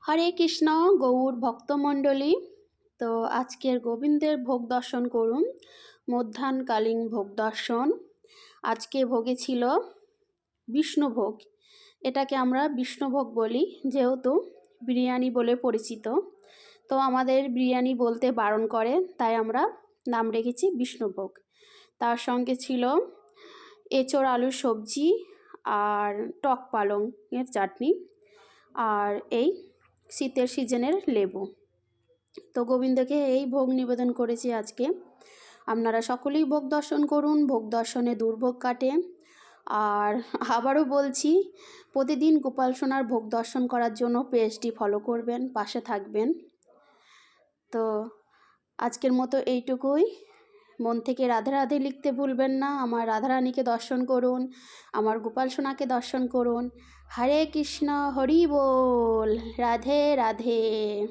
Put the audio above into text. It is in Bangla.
হরে কৃষ্ণ গৌর ভক্তমণ্ডলী। তো আজকের গোবিন্দের ভোগ দর্শন করুন। মধ্যাহ্নকালীন ভোগ দর্শন। আজকে ভোগে ছিল বিষ্ণুভোগ। এটাকে আমরা বিষ্ণুভোগ বলি, যেহেতু বিরিয়ানি বলে পরিচিত। তো আমাদের বিরিয়ানি বলতে বারণ করে, তাই আমরা নাম রেখেছি বিষ্ণুভোগ। তার সঙ্গে ছিল এঁচোড় আলুর সবজি আর টক পালংয়ের চাটনি আর এই শীতের সিজনের লেবু। তো গোবিন্দকে এই ভোগ নিবেদন করেছি আজকে। আপনারা সকলেই ভোগ দর্শন করুন, ভোগ দর্শনে দুর্ভোগ কাটে। আর আবারও বলছি, প্রতিদিন গোপাল সোনার ভোগ দর্শন করার জন্য পেজটি ফলো করবেন, পাশে থাকবেন। তো আজকের মতো এইটুকুই। মন থেকে রাধে রাধে লিখতে ভুলবেন না। আমার রাধারানীকে দর্শন করুন, আমার গোপাল সোনাকে দর্শন করুন। হরে কৃষ্ণ, হরি বল, রাধে রাধে।